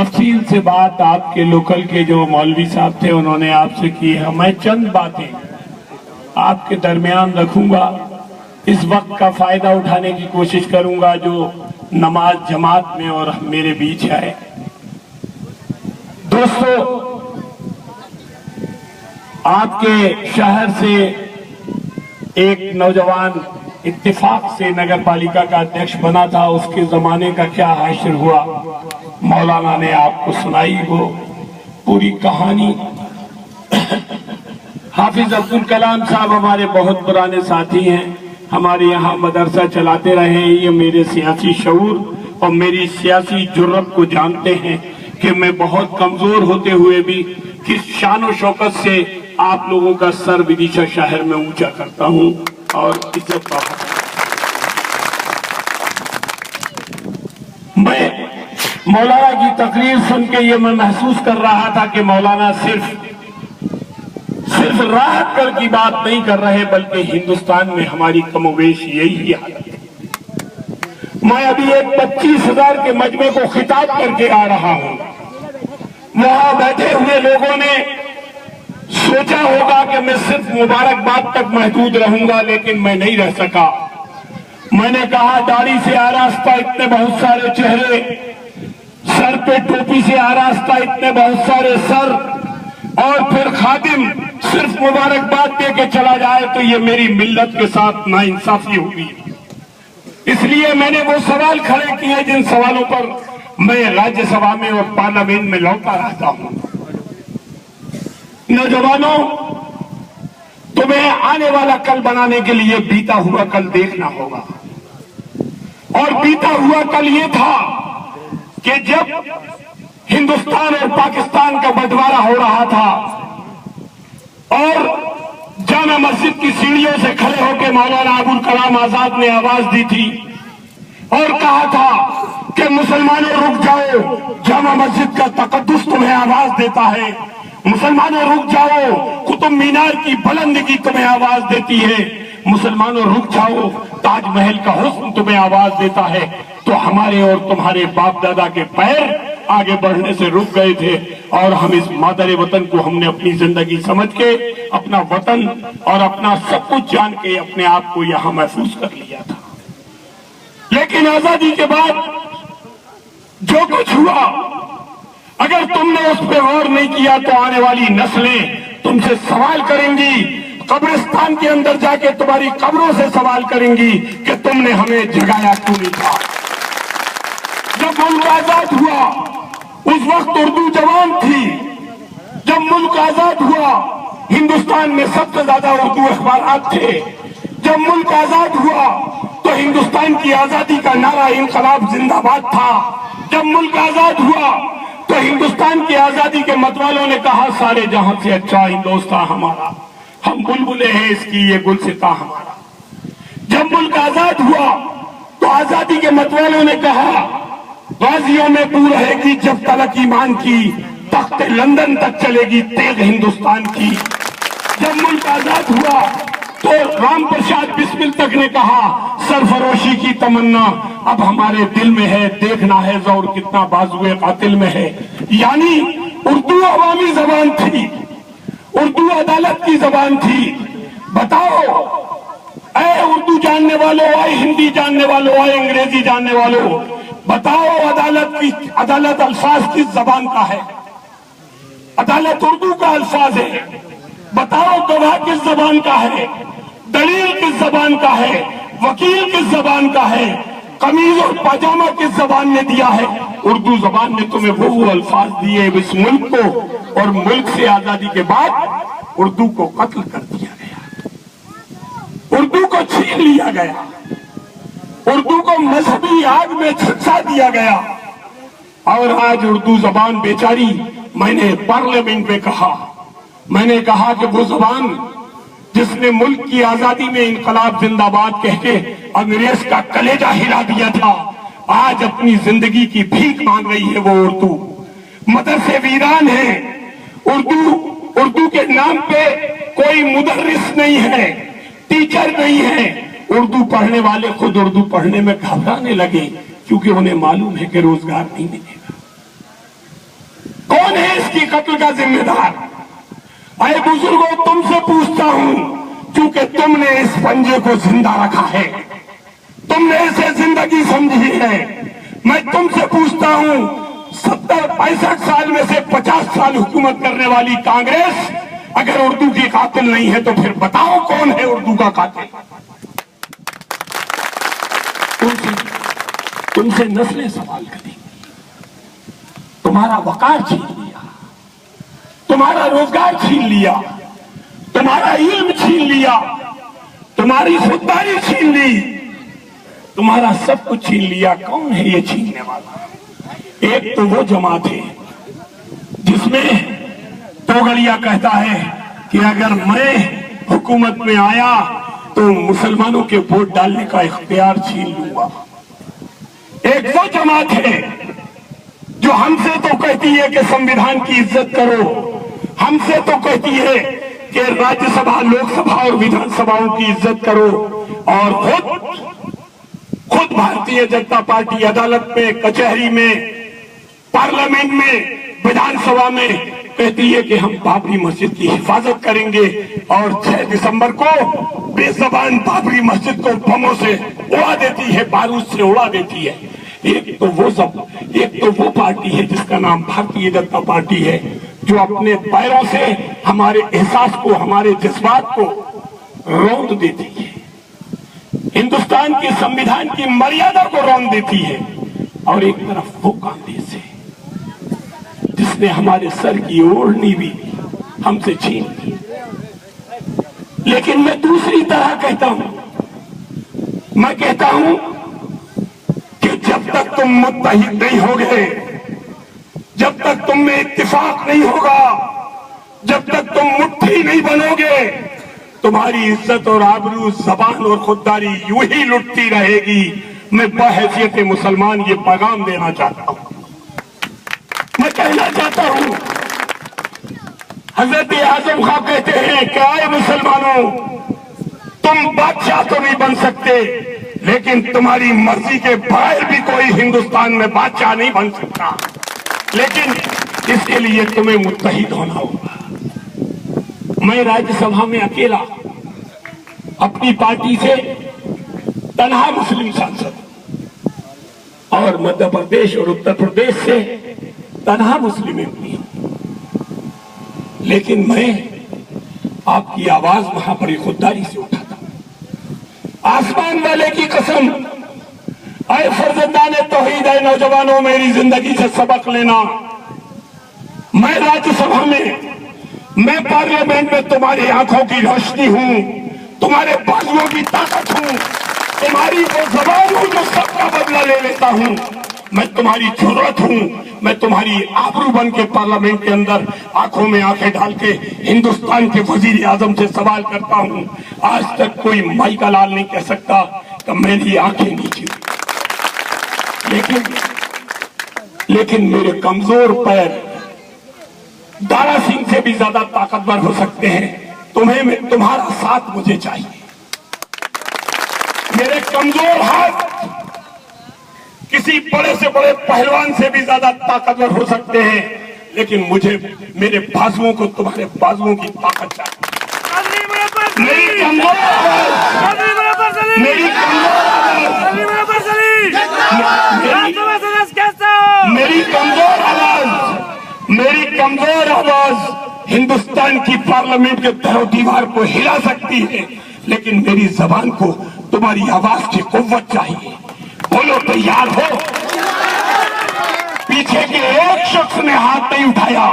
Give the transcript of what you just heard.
तफसील से बात आपके लोकल के जो मौलवी साहब थे उन्होंने आपसे की है। मैं चंद बातें आपके दरमियान रखूंगा, इस वक्त का फायदा उठाने की कोशिश करूंगा जो नमाज जमात में और मेरे बीच है। दोस्तों, आपके शहर से एक नौजवान इत्तेफाक से नगर पालिका का अध्यक्ष बना था, उसके जमाने का क्या हाशिर हुआ मौलाना ने आपको सुनाई वो पूरी कहानी। हाफिज अब्दुल कलाम साहब हमारे बहुत पुराने साथी हैं, हमारे यहाँ मदरसा चलाते रहे हैं। ये मेरे सियासी शऊर और मेरी सियासी जुर्रत को जानते हैं कि मैं बहुत कमजोर होते हुए भी किस शान और शौकत से आप लोगों का सर विदिशा शहर में ऊंचा करता हूं और इज्जत पाता हूं। मैं मौलाना की तकरीर सुन के ये मैं महसूस कर रहा था कि मौलाना सिर्फ राहत कर की बात नहीं कर रहे, बल्कि हिंदुस्तान में हमारी कमोवेश यही हालत है। मैं अभी एक 25,000 के मजमे को खिताब करके आ रहा हूं। वहां बैठे हुए लोगों ने सोचा होगा कि मैं सिर्फ मुबारकबाद तक महदूद रहूंगा, लेकिन मैं नहीं रह सका। मैंने कहा दाढ़ी से आरास्ता इतने बहुत सारे चेहरे, सर पे टोपी से आरास्ता इतने बहुत सारे सर, और फिर खादिम सिर्फ मुबारकबाद दे के चला जाए तो ये मेरी मिल्लत के साथ नाइंसाफी होगी। इसलिए मैंने वो सवाल खड़े किए जिन सवालों पर मैं राज्यसभा में और पार्लियामेंट में लौटता रहता हूं। नौजवानों, तुम्हें आने वाला कल बनाने के लिए बीता हुआ कल देखना होगा। और बीता हुआ कल ये था कि जब हिंदुस्तान और पाकिस्तान का बंटवारा हो रहा था और जामा मस्जिद की सीढ़ियों से खड़े होकर मौलाना अबुल कलाम आजाद ने आवाज दी थी और कहा था कि मुसलमानों रुक जाओ, जामा मस्जिद का तकद्दुस तुम्हें आवाज देता है। मुसलमानों रुक जाओ, कुतुब मीनार की बुलंदगी तुम्हें आवाज देती है। मुसलमानों रुक जाओ, ताजमहल का हुस्न तुम्हें आवाज देता है। तो हमारे और तुम्हारे बाप दादा के पैर आगे बढ़ने से रुक गए थे और हम इस मादर वतन को हमने अपनी जिंदगी समझ के, अपना वतन और अपना सब कुछ जान के अपने आप को यहां महफूज कर लिया था। लेकिन आजादी के बाद जो कुछ हुआ, अगर तुमने उस पर गौर नहीं किया तो आने वाली नस्लें तुमसे सवाल करेंगी, कब्रिस्तान के अंदर जाके तुम्हारी कब्रों से सवाल करेंगी कि तुमने हमें जगाया क्यों नहीं था। जब मुल्क आजाद हुआ उस वक्त उर्दू जवान थी। जब मुल्क आजाद हुआ हिंदुस्तान में सबसे ज्यादा उर्दू अखबारात थे। जब मुल्क आजाद हुआ तो हिंदुस्तान की आजादी का नारा इंकलाब जिंदाबाद था। जब मुल्क आजाद हुआ तो हिंदुस्तान की आजादी के मतवालों ने कहा सारे जहां से अच्छा हिंदुस्तान हमारा, हम बुलबुले हैं इसकी, ये गुलसिता हमारा। जब मुल्क आजाद हुआ तो आजादी के मतवालों ने कहा गाजियों में बू रहेगी जब तलक ईमान की, तख्त लंदन तक चलेगी तेग हिंदुस्तान की। जब मुल्क आजाद हुआ तो राम प्रसाद बिस्मिल तक ने कहा सरफरोशी की तमन्ना अब हमारे दिल में है, देखना है जोर कितना बाजुए कातिल में है। यानी उर्दू अवामी जबान थी, उर्दू अदालत की जबान थी। बताओ ऐ उर्दू जानने वालों, ऐ हिंदी जानने वालों, ऐ अंग्रेजी जानने वालों, बताओ अदालत अल्फाज किस जबान का है? अदालत उर्दू का अल्फाज है। बताओ गवाह किस जबान का है? दलील किस जबान का है? वकील किस जबान का है? कमीज और पाजामा किस जबान ने दिया है? उर्दू जबान ने तुम्हें वो अल्फाज दिए इस मुल्क को, और मुल्क से आजादी के बाद उर्दू को कत्ल कर दिया गया, उर्दू को छीन लिया गया, उर्दू को मजहबी आग में झुलसा दिया गया। और आज उर्दू जबान बेचारी, मैंने पार्लियामेंट में कहा, मैंने कहा कि वो जबान जिसने मुल्क की आजादी में इनकलाब जिंदाबाद कह के अंग्रेज का कलेजा हिला दिया था, आज अपनी जिंदगी की भीख मांग रही है। वो उर्दू मदरसे वीरान है। उर्दू के नाम पे कोई मुदर्रिस नहीं है, टीचर नहीं है। उर्दू पढ़ने वाले खुद उर्दू पढ़ने में घबराने लगे क्योंकि उन्हें मालूम है कि रोजगार नहीं मिलेगा। की कत्ल का जिम्मेदार। अरे बुजुर्गों, तुमसे पूछता हूं, क्योंकि तुमने इस पंजे को जिंदा रखा है, तुमने इसे जिंदगी समझी है। मैं तुमसे पूछता हूं, 70-65 साल में से 50 साल हुकूमत करने वाली कांग्रेस अगर उर्दू की कातिल नहीं है तो फिर बताओ कौन है उर्दू का कातिल? तुमसे नस्लें सवाल करेंगी। तुम्हारा वकार छीन लिया, तुम्हारा रोजगार छीन लिया, तुम्हारा इल्म छीन लिया, तुम्हारी खुददारी छीन ली, तुम्हारा सब कुछ छीन लिया। कौन है ये छीनने वाला? एक तो वो जमात है जिसमें तोगड़िया कहता है कि अगर मैं हुकूमत में आया तो मुसलमानों के वोट डालने का इख्तियार छीन लूंगा। एक वो जमात है जो हमसे तो कहती है कि संविधान की इज्जत करो, हमसे तो कहती है कि राज्यसभा, लोकसभा और विधानसभाओं की इज्जत करो, और खुद भारतीय जनता पार्टी अदालत में, कचहरी में, पार्लियामेंट में, विधानसभा में कहती है कि हम बाबरी मस्जिद की हिफाजत करेंगे, और 6 दिसंबर को बेज़बान बाबरी मस्जिद को बमों से उड़ा देती है, बारूद से उड़ा देती है। एक तो वो पार्टी है जिसका नाम भारतीय जनता पार्टी है, जो अपने पैरों से हमारे एहसास को, हमारे जज्बात को रौंद देती है, हिंदुस्तान के संविधान की मर्यादा को रौंद देती है। और एक तरफ वो कांग्रेस है जिसने हमारे सर की ओढ़नी भी हमसे छीन ली। लेकिन मैं दूसरी तरह कहता हूं, मैं कहता हूं कि जब तक तुम मुत्तहिद नहीं होगे, जब तक तुम में इत्तिफाक नहीं होगा, जब तक तुम मुट्ठी नहीं बनोगे, तुम्हारी इज्जत और आबरू, जबान और खुददारी यूं ही लुटती रहेगी। मैं बहैसियत मुसलमान ये पैगाम देना चाहता हूं, मैं कहना चाहता हूं, हजरत आजम खां कहते हैं कि आए मुसलमानों, तुम बादशाह तो नहीं बन सकते, लेकिन तुम्हारी मर्जी के बगैर भी कोई हिंदुस्तान में बादशाह नहीं बन सकता, लेकिन इसके लिए तुम्हें मुत्तहिद होना होगा। मैं राज्यसभा में अकेला अपनी पार्टी से तन्हा मुस्लिम सांसद, और मध्य प्रदेश और उत्तर प्रदेश से तन्हा मुस्लिम एमपी, लेकिन मैं आपकी आवाज वहां बड़ी खुददारी से उठाता हूं। आसमान वाले की कसम, ऐ फर्जंदाने तौहीद, ऐ नौजवानों, मेरी जिंदगी से सबक लेना। मैं राज्यसभा में, मैं पार्लियामेंट में तुम्हारी आंखों की रोशनी हूं, तुम्हारे बाजुओं की ताकत हूं, तुम्हारी वो जबान हूं जो सबका बदला ले लेता हूं। मैं तुम्हारी जरूरत हूं, मैं तुम्हारी आबरू बन के पार्लियामेंट के अंदर आंखों में आंखें डाल के हिंदुस्तान के वजीर आजम से सवाल करता हूं। आज तक कोई माई का लाल नहीं कह सकता कि मेरी आंखें नीची, लेकिन मेरे कमजोर पैर दारा सिंह से भी ज्यादा ताकतवर हो सकते हैं। तुम्हारा साथ मुझे चाहिए। मेरे कमजोर हाथ किसी बड़े से बड़े पहलवान से भी ज्यादा ताकतवर हो सकते हैं, लेकिन मुझे मेरे बाजुओं को तुम्हारे बाजुओं की ताकत चाहिए। मेरी कमजोर आवाज, मेरी कमजोर आवाज, मेरी कमजोर आवाज हिंदुस्तान की पार्लियामेंट के तहरो दीवार को हिला सकती है, लेकिन मेरी जबान को तुम्हारी आवाज की कुव्वत चाहिए। बोलो, तैयार हो? पीछे के एक शख्स ने हाथ नहीं उठाया।